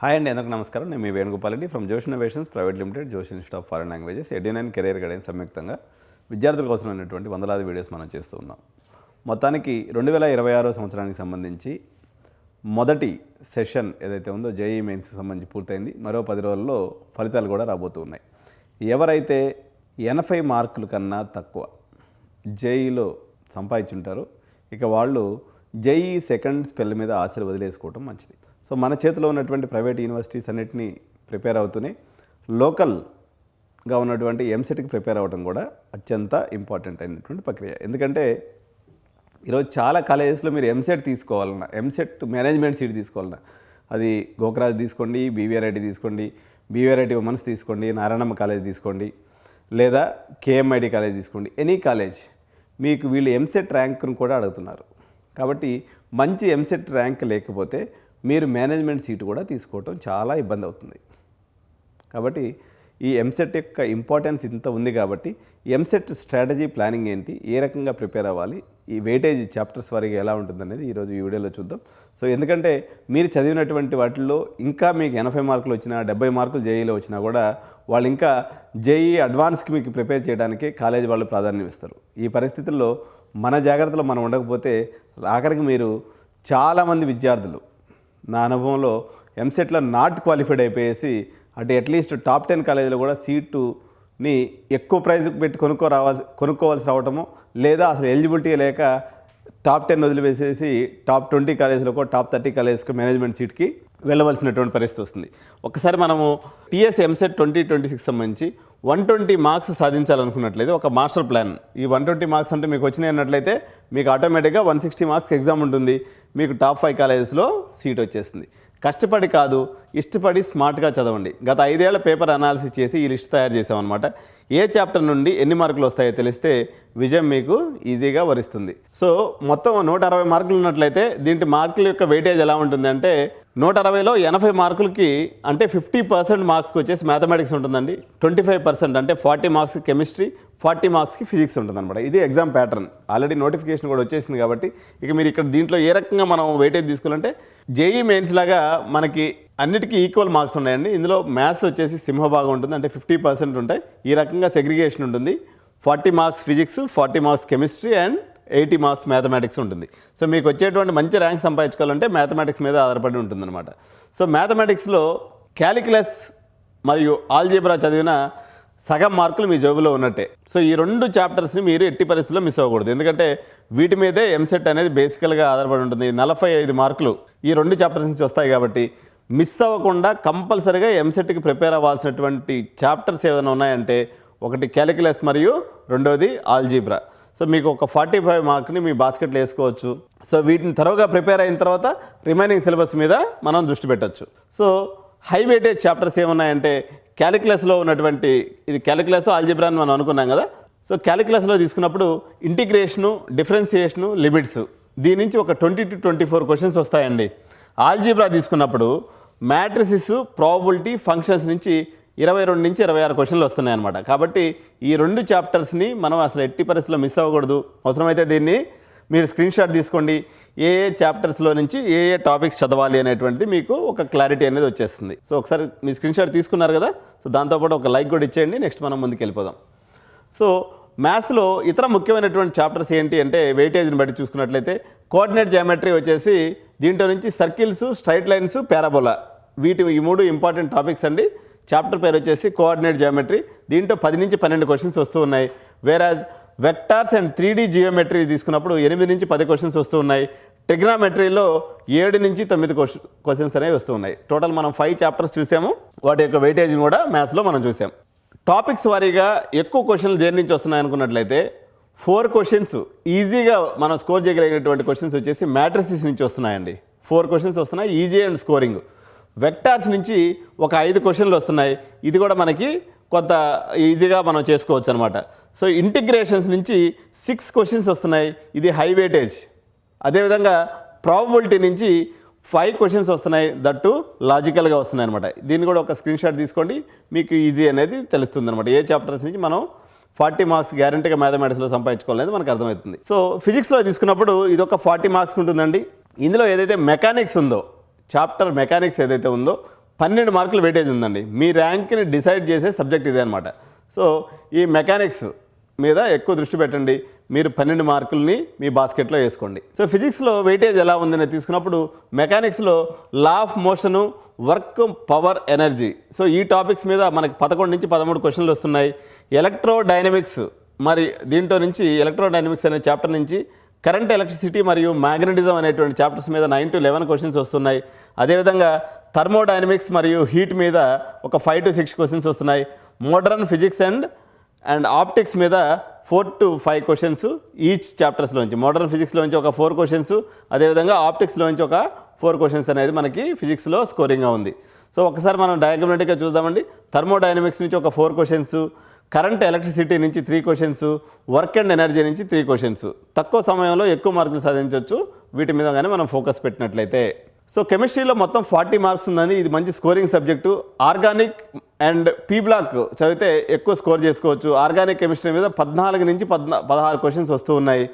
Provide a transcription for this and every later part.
Hi అండి, అందరికీ నమస్కారం. నేను మీ Venugopal Reddy from Josh innovations private limited, Josh institute of foreign languages, Edunine career guidance సంయుక్తంగా విద్యార్థుల కోసం అయినటువంటి వందలాది వీడియోస్ మనం చేస్తూ ఉన్నాం. మొత్తానికి 2026 సంవత్సరానికి సంబంధించి మొదటి సెషన్ ఏదైతే ఉందో జేఈఈ మెయిన్స్కి సంబంధించి పూర్తయింది. మరో 10 రోజుల్లో ఫలితాలు కూడా రాబోతూ ఉన్నాయి. ఎవరైతే 80 మార్కుల కన్నా తక్కువ జేఈలో సంపాదించుంటారో ఇక వాళ్ళు జేఈ సెకండ్ స్పెల్ మీద ఆశలు వదిలేసుకోవటం మంచిది. సో మన చేతిలో ఉన్నటువంటి ప్రైవేట్ యూనివర్సిటీస్ అన్నిటినీ ప్రిపేర్ అవుతూనే లోకల్గా ఉన్నటువంటి ఎంసెట్కి ప్రిపేర్ అవ్వడం కూడా అత్యంత ఇంపార్టెంట్ అయినటువంటి ప్రక్రియ. ఎందుకంటే ఈరోజు చాలా కాలేజెస్లో మీరు ఎంసెట్ తీసుకోవాలన్నా, ఎంసెట్ మేనేజ్మెంట్ సీట్ తీసుకోవాలన్నా, అది గోకరాజ్ తీసుకోండి, బీవీఆర్ఐటీ తీసుకోండి, బీవీఆర్ఐటీ ఉమెన్స్ తీసుకోండి, నారాయణమ్మ కాలేజ్ తీసుకోండి, లేదా కేఎంఐడి కాలేజ్ తీసుకోండి, ఎనీ కాలేజ్ మీకు వీళ్ళు ఎంసెట్ ర్యాంక్ను కూడా అడుగుతున్నారు. కాబట్టి మంచి ఎంసెట్ ర్యాంక్ లేకపోతే మీరు మేనేజ్మెంట్ సీటు కూడా తీసుకోవటం చాలా ఇబ్బంది అవుతుంది. కాబట్టి ఈ ఎంసెట్ యొక్క ఇంపార్టెన్స్ ఇంత ఉంది. కాబట్టి ఎంసెట్ స్ట్రాటజీ ప్లానింగ్ ఏంటి, ఏ రకంగా ప్రిపేర్ అవ్వాలి, ఈ వెయిటేజ్ చాప్టర్స్ వారికి ఎలా ఉంటుందనేది ఈరోజు ఈ వీడియోలో చూద్దాం. సో ఎందుకంటే మీరు చదివినటువంటి వాటిల్లో ఇంకా మీకు 80 మార్కులు వచ్చినా, 70 మార్కులు జేఈలో వచ్చినా కూడా వాళ్ళు ఇంకా జేఈ అడ్వాన్స్కి మీకు ప్రిపేర్ చేయడానికి కాలేజ్ వాళ్ళు ప్రాధాన్యం ఇస్తారు. ఈ పరిస్థితుల్లో మన జాగ్రత్తలో మనం ఉండకపోతే ఆఖరికి మీరు చాలామంది విద్యార్థులు నా అనుభవంలో ఎంసెట్లో నాట్ క్వాలిఫైడ్ అయిపోయేసి అటు అట్లీస్ట్ టాప్ 10 కాలేజీలో కూడా సీటుని ఎక్కువ ప్రైజ్ పెట్టి కొనుక్కోవాల్సి రావటము, లేదా అసలు ఎలిజిబిలిటీ లేక టాప్ 10 వదిలివేసేసి టాప్ 20 కాలేజీలకు, టాప్ 30 కాలేజెస్కి మేనేజ్మెంట్ సీట్కి వెళ్ళవలసినటువంటి పరిస్థితి వస్తుంది. ఒకసారి మనము టీఎస్ ఎంసెట్ 2026 సంబంధించి 120 మార్క్స్ సాధించాలనుకున్నట్లయితే ఒక మాస్టర్ ప్లాన్. ఈ 120 మార్క్స్ అంటే మీకు వచ్చినాయి అన్నట్లయితే మీకు ఆటోమేటిక్గా 160 మార్క్స్ ఎగ్జామ్ ఉంటుంది, మీకు టాప్ 5 కాలేజెస్లో సీట్ వచ్చేస్తుంది. కష్టపడి కాదు, ఇష్టపడి స్మార్ట్గా చదవండి. గత 5 ఏళ్ల పేపర్ అనాలిసిస్ చేసి ఈ లిస్ట్ తయారు చేసామన్నమాట. ఏ చాప్టర్ నుండి ఎన్ని మార్కులు వస్తాయో తెలిస్తే విజయం మీకు ఈజీగా వరిస్తుంది. సో మొత్తం 160 మార్కులు ఉన్నట్లయితే దీంట్లో మార్కుల యొక్క వెయిటేజ్ ఎలా ఉంటుంది అంటే 160లో 80 మార్కులకి అంటే 50% మార్క్స్కి వచ్చేసి మ్యాథమెటిక్స్ ఉంటుందండి. 25% అంటే 40 మార్క్స్కి కెమిస్ట్రీ, 40 మార్క్స్కి ఫిజిక్స్ ఉంటుందన్నమాట. ఇది ఎగ్జామ్ ప్యాటర్న్. ఆల్రెడీ నోటిఫికేషన్ కూడా వచ్చేసింది. కాబట్టి ఇక మీరు ఇక్కడ దీంట్లో ఏ రకంగా మనం వెయిటేజ్ తీసుకోవాలంటే జేఈ మెయిన్స్ లాగా మనకి అన్నిటికీ ఈక్వల్ మార్క్స్ ఉన్నాయండి. ఇందులో మ్యాథ్స్ వచ్చేసి సింహభాగం ఉంటుంది, అంటే 50% ఉంటాయి. ఈ రకంగా సెగ్రిగేషన్ ఉంటుంది. 40 marks physics, 40 marks chemistry and 80 marks mathematics ఉంటుంది. సో మీకు వచ్చేటువంటి మంచి ర్యాంక్ సంపాదించుకోవాలంటే మ్యాథమెటిక్స్ మీద ఆధారపడి ఉంటుందన్నమాట. సో మ్యాథమెటిక్స్లో క్యాలిక్యులస్ మరియు ఆల్జీబ్రా చదివిన సగం మార్కులు మీ జేబులో ఉన్నట్టే. సో ఈ 2 చాప్టర్స్ని మీరు ఎట్టి పరిస్థితుల్లో మిస్ అవ్వకూడదు. ఎందుకంటే వీటి మీదే ఎంసెట్ అనేది బేసికల్గా ఆధారపడి ఉంటుంది. 45 మార్కులు ఈ 2 చాప్టర్స్ నుంచి వస్తాయి. కాబట్టి మిస్ అవ్వకుండా కంపల్సరీగా ఎంసెట్కి ప్రిపేర్ అవ్వాల్సినటువంటి చాప్టర్స్ ఏమైనా ఉన్నాయంటే ఒకటి క్యాలిక్యులస్ మరియు రెండోది ఆల్జీబ్రా. సో మీకు ఒక 45 మార్క్ని మీ బాస్కెట్లో వేసుకోవచ్చు. సో వీటిని త్వరగా ప్రిపేర్ అయిన తర్వాత రిమైనింగ్ సిలబస్ మీద మనం దృష్టి పెట్టచ్చు. సో హై వెయిటేజ్ చాప్టర్స్ ఏమున్నాయంటే క్యాలిక్యులస్లో ఉన్నటువంటి, ఇది క్యాలిక్యులస్ ఆల్జీబ్రా అని మనం అనుకున్నాం కదా. సో క్యాలిక్యులస్లో తీసుకున్నప్పుడు ఇంటిగ్రేషను, డిఫరెన్సియేషను, లిమిట్స్, దీని నుంచి ఒక 20 to 24 క్వశ్చన్స్ వస్తాయండి. ఆల్జీబ్రా తీసుకున్నప్పుడు మ్యాట్రిసిస్, ప్రాబబిలిటీ, ఫంక్షన్స్ నుంచి 22 నుంచి 26 క్వశ్చన్లు వస్తున్నాయి అన్నమాట. కాబట్టి ఈ 2 చాప్టర్స్ని మనం అసలు ఎట్టి పరిస్థితుల్లో మిస్ అవ్వకూడదు. అవసరమైతే దీన్ని మీరు స్క్రీన్ షాట్ తీసుకోండి. ఏ చాప్టర్స్లో నుంచి ఏ టాపిక్స్ చదవాలి అనేటువంటిది మీకు ఒక క్లారిటీ అనేది వచ్చేస్తుంది. సో ఒకసారి మీ స్క్రీన్ షాట్ తీసుకున్నారు కదా. సో దాంతోపాటు ఒక లైక్ కూడా ఇచ్చేయండి. నెక్స్ట్ మనం ముందుకు వెళ్ళిపోదాం. సో మ్యాథ్స్లో ఇతర ముఖ్యమైనటువంటి చాప్టర్స్ ఏంటి అంటే వెయిటేజ్ని బట్టి చూసుకున్నట్లయితే కోఆర్డినేట్ జామెట్రీ వచ్చేసి దీంట్లో నుంచి సర్కిల్స్, స్ట్రైట్ లైన్స్, పారాబోలా, ఈ 3 ఇంపార్టెంట్ టాపిక్స్ అండి. చాప్టర్ పేరు వచ్చేసి కోఆర్డినేట్ జామెట్రీ. దీంట్లో 10 నుంచి 12 క్వశ్చన్స్ వస్తూ ఉన్నాయి. వేరాజ్ వెక్టార్స్ అండ్ 3D జియోమెట్రీ తీసుకున్నప్పుడు 8 నుంచి 10 క్వశ్చన్స్ వస్తూ ఉన్నాయి. ట్రిగ్నామెట్రీలో 7 నుంచి 9 క్వశ్చన్స్ అనేవి వస్తూ ఉన్నాయి. టోటల్ మనం 5 చాప్టర్స్ చూసాము. వాటి యొక్క వెయిటేజ్ని కూడా మ్యాథ్స్లో మనం చూసాం. టాపిక్స్ వారీగా ఎక్కువ క్వశ్చన్లు దేని నుంచి వస్తున్నాయి అనుకున్నట్లయితే 4 క్వశ్చన్స్ ఈజీగా మనం స్కోర్ చేయగలిగినటువంటి క్వశ్చన్స్ వచ్చేసి మ్యాట్రిసెస్ నుంచి వస్తున్నాయండి. 4 క్వశ్చన్స్ వస్తున్నాయి, ఈజీ అండ్ స్కోరింగ్. వెక్టార్స్ నుంచి ఒక 5 క్వశ్చన్లు వస్తున్నాయి. ఇది కూడా మనకి కొంత ఈజీగా మనం చేసుకోవచ్చు అనమాట. సో ఇంటిగ్రేషన్స్ నుంచి 6 క్వశ్చన్స్ వస్తున్నాయి, ఇది హై వెయిటేజ్. అదేవిధంగా ప్రాబబిలిటీ నుంచి 5 క్వశ్చన్స్ వస్తున్నాయి, దట్టు లాజికల్గా వస్తున్నాయి అనమాట. దీన్ని కూడా ఒక స్క్రీన్ షాట్ తీసుకోండి, మీకు ఈజీ అనేది తెలుస్తుంది అనమాట. ఏ చాప్టర్స్ నుంచి మనం 40 మార్క్స్ గ్యారంటీగా మ్యాథమెటిక్స్లో సంపాదించుకోవాలనేది మనకు అర్థమవుతుంది. సో ఫిజిక్స్లో తీసుకున్నప్పుడు ఇది ఒక 40 మార్క్స్ ఉంటుందండి. ఇందులో ఏదైతే మెకానిక్స్ ఉందో, చాప్టర్ మెకానిక్స్ ఏదైతే ఉందో 12 మార్కులు వెయిటేజ్ ఉందండి. మీ ర్యాంక్ని డిసైడ్ చేసే సబ్జెక్ట్ ఇదే అనమాట. సో ఈ మెకానిక్స్ మీద ఎక్కువ దృష్టి పెట్టండి. మీరు 12 మార్కుల్ని మీ బాస్కెట్లో వేసుకోండి. సో ఫిజిక్స్లో వెయిటేజ్ ఎలా ఉందని తీసుకున్నప్పుడు మెకానిక్స్లో law of motion, work, power, energy. So ఈ టాపిక్స్ మీద మనకి 11 నుంచి 13 క్వశ్చన్లు వస్తున్నాయి. ఎలక్ట్రో డైనమిక్స్, మరి దీంట్లో నుంచి ఎలక్ట్రో డైనమిక్స్ అనే చాప్టర్ నుంచి కరెంట్, ఎలక్ట్రిసిటీ మరియు మ్యాగ్నెటిజం అనేటువంటి చాప్టర్స్ మీద 9 to 11 క్వశ్చన్స్ వస్తున్నాయి. అదేవిధంగా థర్మోడైనమిక్స్ మరియు హీట్ మీద ఒక 5 to 6 క్వశ్చన్స్ వస్తున్నాయి. మోడర్న్ ఫిజిక్స్ అండ్ ఆప్టిక్స్ మీద 4 to 5 క్వశ్చన్స్ ఈచ్ చాప్టర్స్లోంచి. మోడర్న్ ఫిజిక్స్లోంచి ఒక 4 క్వశ్చన్స్, అదేవిధంగా ఆప్టిక్స్లోంచి ఒక 4 క్వశ్చన్స్ అనేది మనకి ఫిజిక్స్లో స్కోరింగ్గా ఉంది. సో ఒకసారి మనం డయాగ్రమాటిక్గా చూద్దామండి. థర్మోడైనమిక్స్ నుంచి ఒక 4 క్వశ్చన్స్, కరెంట్, ఎలక్ట్రిసిటీ నుంచి 3 క్వశ్చన్స్, వర్క్ అండ్ ఎనర్జీ నుంచి 3 క్వశ్చన్స్. తక్కువ సమయంలో ఎక్కువ మార్కులు సాధించవచ్చు వీటి మీద కానీ మనం ఫోకస్ పెట్టినట్లయితే. సో కెమిస్ట్రీలో మొత్తం 40 మార్క్స్ ఉందని, ఇది మంచి scoring subject. Organic and P block చదివితే ఎక్కువ స్కోర్ చేసుకోవచ్చు. ఆర్గానిక్ కెమిస్ట్రీ మీద 14 నుంచి 16 క్వశ్చన్స్ వస్తూ ఉన్నాయి.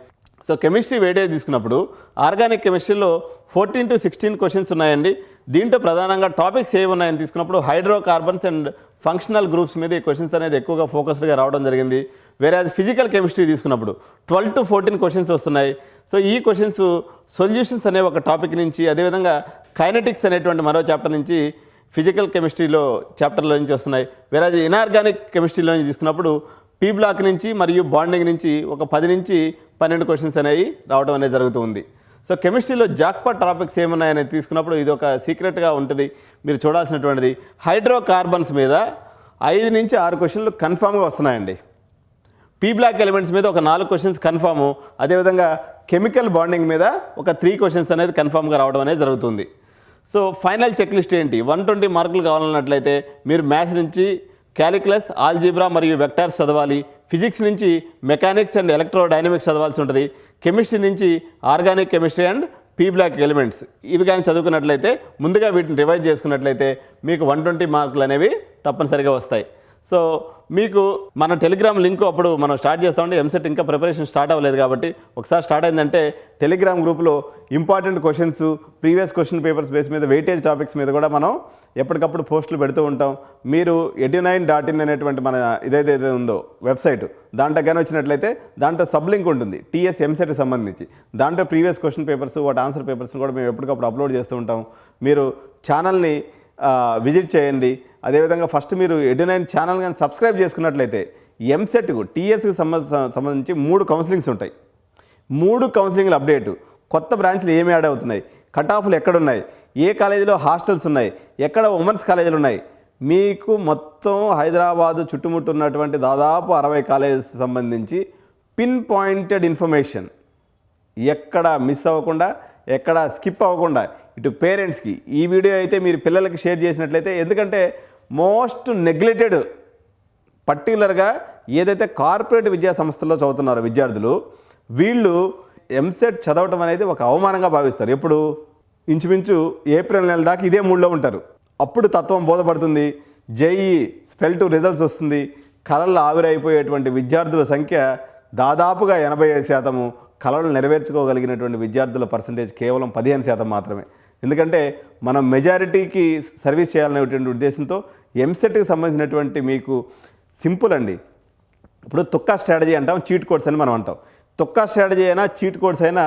సో కెమిస్ట్రీ వెయిటేజ్ తీసుకున్నప్పుడు ఆర్గానిక్ కెమిస్ట్రీలో 14 to 16 క్వశ్చన్స్ ఉన్నాయండి. దీంట్లో ప్రధానంగా టాపిక్స్ ఏవి ఉన్నాయని తీసుకున్నప్పుడు హైడ్రోకార్బన్స్ అండ్ ఫంక్షనల్ గ్రూప్స్ మీద ఈ క్వశ్చన్స్ అనేది ఎక్కువగా ఫోకస్డ్గా రావడం జరిగింది. వేరే అది ఫిజికల్ కెమిస్ట్రీ తీసుకున్నప్పుడు 12 to 14 క్వశ్చన్స్ వస్తున్నాయి. సో ఈ క్వశ్చన్స్ సొల్యూషన్స్ అనే ఒక టాపిక్ నుంచి, అదేవిధంగా కైనెటిక్స్ అనేటువంటి మరో చాప్టర్ నుంచి ఫిజికల్ కెమిస్ట్రీలో చాప్టర్లో నుంచి వస్తున్నాయి. వేరే అది ఇనార్గానిక్ కెమిస్ట్రీలో నుంచి తీసుకున్నప్పుడు పీ బ్లాక్ నుంచి మరియు బాండింగ్ నుంచి ఒక 10 నుంచి 12 క్వశ్చన్స్ అనేవి రావడం అనేది జరుగుతుంది. సో కెమిస్ట్రీలో జాక్పాట్ టాపిక్స్ ఏమున్నాయని తీసుకున్నప్పుడు ఇది ఒక సీక్రెట్గా ఉంటుంది, మీరు చూడాల్సినటువంటిది. హైడ్రోకార్బన్స్ మీద 5 నుంచి 6 క్వశ్చన్లు కన్ఫామ్గా వస్తున్నాయండి. పీ బ్లాక్ ఎలిమెంట్స్ మీద ఒక 4 క్వశ్చన్స్ కన్ఫాము. అదేవిధంగా కెమికల్ బాండింగ్ మీద ఒక 3 క్వశ్చన్స్ అనేది కన్ఫామ్గా రావడం అనేది జరుగుతుంది. సో ఫైనల్ చెక్ లిస్ట్ ఏంటి? 120 మార్కులు కావాలన్నట్లయితే మీరు మ్యాథ్స్ నుంచి క్యాలిక్యులస్, ఆల్జీబ్రా మరియు వెక్టార్స్ చదవాలి. ఫిజిక్స్ నుంచి మెకానిక్స్ అండ్ ఎలక్ట్రో డైనమిక్స్ చదవాల్సి ఉంటుంది. కెమిస్ట్రీ నుంచి organic chemistry and P block elements ఇవి కానీ చదువుకున్నట్లయితే, ముందుగా వీటిని రివైజ్ చేసుకున్నట్లయితే మీకు 120 మార్కులు అనేవి తప్పనిసరిగా వస్తాయి. సో మీకు మన టెలిగ్రామ్ లింక్ అప్పుడు మనం స్టార్ట్ చేస్తామంటే, ఎంసెట్ ఇంకా ప్రిపరేషన్ స్టార్ట్ అవ్వలేదు కాబట్టి ఒకసారి స్టార్ట్ అయిందంటే టెలిగ్రామ్ గ్రూప్లో important questions, previous question papers base మీద వెయిటేజ్ టాపిక్స్ మీద కూడా మనం ఎప్పటికప్పుడు పోస్టులు పెడుతూ ఉంటాం. మీరు edu9.in అనేటువంటి మన ఇదైతే ఉందో వెబ్సైట్, దాంట్లో కానీ వచ్చినట్లయితే దాంట్లో సబ్ లింక్ ఉంటుంది టీఎస్ ఎంసెట్కి సంబంధించి. దాంట్లో ప్రీవియస్ క్వశ్చన్ పేపర్స్, వాటి ఆన్సర్ పేపర్స్ని కూడా మేము ఎప్పటికప్పుడు అప్లోడ్ చేస్తూ ఉంటాం. మీరు ఛానల్ని విజిట్ చేయండి. అదేవిధంగా ఫస్ట్ మీరు edu9 ఛానల్ కానీ సబ్స్క్రైబ్ చేసుకున్నట్లయితే ఎంసెట్కు, టీఎస్కి సంబంధించి 3 కౌన్సిలింగ్స్ ఉంటాయి. 3 కౌన్సిలింగ్లు అప్డేటు, కొత్త బ్రాంచ్లు ఏమి యాడ్ అవుతున్నాయి, కట్ ఆఫ్లు ఎక్కడున్నాయి, ఏ కాలేజీలో హాస్టల్స్ ఉన్నాయి, ఎక్కడ ఉమెన్స్ కాలేజీలు ఉన్నాయి, మీకు మొత్తం హైదరాబాదు చుట్టుముట్టు ఉన్నటువంటి దాదాపు 60 కాలేజెస్ సంబంధించి పిన్ పాయింటెడ్ ఇన్ఫర్మేషన్ ఎక్కడ మిస్ అవ్వకుండా, ఎక్కడ స్కిప్ అవ్వకుండా ఇటు పేరెంట్స్కి ఈ వీడియో అయితే మీరు పిల్లలకి షేర్ చేసినట్లయితే, ఎందుకంటే మోస్ట్ నెగ్లెక్టెడ్ పర్టికులర్గా ఏదైతే కార్పొరేట్ విద్యా సంస్థల్లో చదువుతున్నారో విద్యార్థులు, వీళ్ళు ఎంసెట్ చదవటం అనేది ఒక అవమానంగా భావిస్తారు. ఎప్పుడు ఇంచుమించు ఏప్రిల్ నెల దాకా ఇదే మూడ్లో ఉంటారు. అప్పుడు తత్వం బోధపడుతుంది, జేఈ స్పెల్ 2 రిజల్ట్స్ వస్తుంది. కళల్లో ఆవిరైపోయేటువంటి విద్యార్థుల సంఖ్య దాదాపుగా 85%. కళలు నెరవేర్చుకోగలిగినటువంటి విద్యార్థుల పర్సంటేజ్ కేవలం 15% మాత్రమే. ఎందుకంటే మనం మెజారిటీకి సర్వీస్ చేయాలనేటువంటి ఉద్దేశంతో ఎంసెట్కి సంబంధించినటువంటి మీకు సింపుల్ అండి. ఇప్పుడు తుక్కా స్ట్రాటజీ అంటాం, చీట్ కోడ్స్ అని మనం అంటాం. తుక్కా స్ట్రాటజీ అయినా చీట్ కోడ్స్ అయినా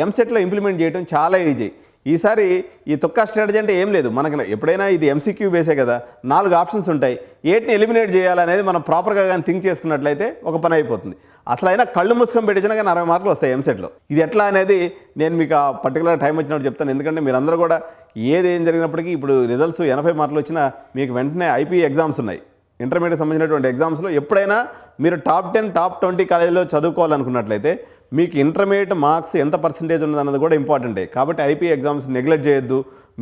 ఎంసెట్లో ఇంప్లిమెంట్ చేయడం చాలా ఈజీ. ఈసారి ఈ తుక్కా స్ట్రాటజీ అంటే ఏం లేదు, మనకి ఎప్పుడైనా ఇది ఎంసీక్యూ బేసే కదా, 4 ఆప్షన్స్ ఉంటాయి. ఏటిని ఎలిమినేట్ చేయాలనేది మనం ప్రాపర్గా కానీ థింక్ చేసుకున్నట్లయితే ఒక పని అయిపోతుంది. అసలు అయినా కళ్ళు మూసుకొని పెట్టించినా కానీ 60 మార్కులు వస్తాయి ఎంసెట్లో. ఇది ఎట్లా అనేది నేను మీకు ఆ పర్టికులర్ టైం వచ్చినప్పుడు చెప్తాను. ఎందుకంటే మీరందరూ కూడా ఏం జరిగినప్పటికీ ఇప్పుడు రిజల్ట్స్ 80 మార్కులు వచ్చినా మీకు వెంటనే ఐపీ ఎగ్జామ్స్ ఉన్నాయి. ఇంటర్మీడియట్ సంబంధించినటువంటి ఎగ్జామ్స్లో ఎప్పుడైనా మీరు టాప్ 10, టాప్ 20 కాలేజీలో చదువుకోవాలనుకున్నట్లయితే మీకు ఇంటర్మీడియట్ మార్క్స్ ఎంత పర్సెంటేజ్ ఉన్నదన్నది కూడా ఇంపార్టెంటే. కాబట్టి ఐపీ ఎగ్జామ్స్ నెగ్లెక్ట్ చేయొద్దు.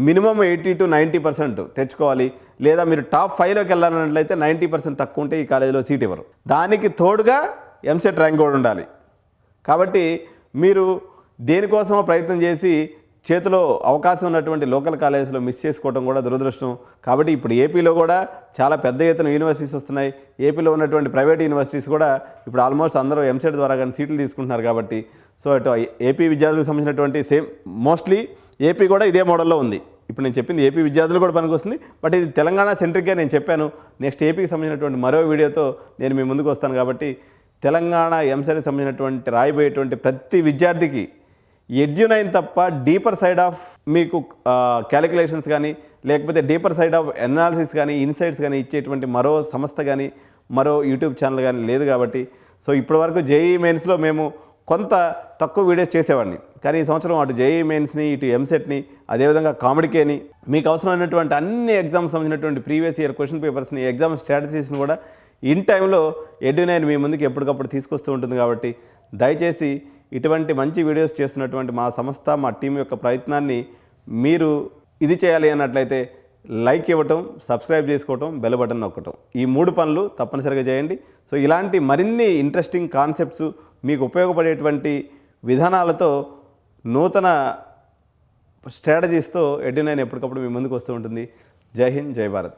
మినిమం 80 to 90% తెచ్చుకోవాలి. లేదా మీరు టాప్ 5లోకి వెళ్ళాలన్నట్లయితే 90% తక్కువ ఉంటే ఈ కాలేజీలో సీట్ ఇవ్వరు. దానికి తోడుగా ఎంసెట్ ర్యాంక్ కూడా ఉండాలి. కాబట్టి మీరు దేనికోసమో ప్రయత్నం చేసి చేతిలో అవకాశం ఉన్నటువంటి లోకల్ కాలేజెస్లో మిస్ చేసుకోవడం కూడా దురదృష్టం. కాబట్టి ఇప్పుడు ఏపీలో కూడా చాలా పెద్ద ఎత్తున యూనివర్సిటీస్ వస్తున్నాయి. ఏపీలో ఉన్నటువంటి ప్రైవేట్ యూనివర్సిటీస్ కూడా ఇప్పుడు ఆల్మోస్ట్ అందరూ ఎంసెట్ ద్వారా కానీ సీట్లు తీసుకుంటున్నారు. కాబట్టి సో అటు ఏపీ విద్యార్థులకు సంబంధించినటువంటి సేమ్ మోస్ట్లీ ఏపీ కూడా ఇదే మోడల్లో ఉంది. ఇప్పుడు నేను చెప్పింది ఏపీ విద్యార్థులు కూడా పనికొస్తుంది, బట్ ఇది తెలంగాణ సెంట్రిక్గా నేను చెప్పాను. నెక్స్ట్ ఏపీకి సంబంధించినటువంటి మరో వీడియోతో నేను మీ ముందుకు వస్తాను. కాబట్టి తెలంగాణ ఎంసెట్కి సంబంధించినటువంటి రాయబోయేటువంటి ప్రతి విద్యార్థికి ఎడ్యునైన్ తప్ప డీపర్ సైడ్ ఆఫ్ మీకు క్యాలిక్యులేషన్స్ కానీ లేకపోతే డీపర్ సైడ్ ఆఫ్ ఎనాలిసిస్ కానీ ఇన్సైట్స్ కానీ ఇచ్చేటువంటి మరో సంస్థ కానీ మరో యూట్యూబ్ ఛానల్ కానీ లేదు. కాబట్టి సో ఇప్పటివరకు జేఈఈ మెయిన్స్లో మేము కొంత తక్కువ వీడియోస్ చేసేవాడిని, కానీ ఈ సంవత్సరం అటు జేఈఈ మెయిన్స్ని ఇటు ఎంసెట్ని అదేవిధంగా కామెడీకేని మీకు అవసరమైనటువంటి అన్ని ఎగ్జామ్స్ సంబంధించినటువంటి ప్రీవియస్ ఇయర్ క్వశ్చన్ పేపర్స్ని ఎగ్జామ్ స్ట్రాటజీస్ని కూడా ఇన్ టైంలో ఎడ్యునైన్ మీ ముందుకు ఎప్పటికప్పుడు తీసుకొస్తూ ఉంటుంది. కాబట్టి దయచేసి ఇటువంటి మంచి వీడియోస్ చేస్తున్నటువంటి మా సంస్థ మా టీం యొక్క ప్రయత్నాన్ని మీరు ఇది చేయాలి అన్నట్లయితే లైక్ ఇవ్వటం, సబ్స్క్రైబ్ చేసుకోవటం, బెల్ బటన్ నొక్కటం, ఈ 3 పనులు తప్పనిసరిగా చేయండి. సో ఇలాంటి మరిన్ని ఇంట్రెస్టింగ్ కాన్సెప్ట్స్ మీకు ఉపయోగపడేటువంటి విధానాలతో నూతన స్ట్రాటజీస్తో ఎడ్యునైన్ ఎప్పటికప్పుడు మీ ముందుకు వస్తూ ఉంటుంది. జై హింద్, జై భారత్.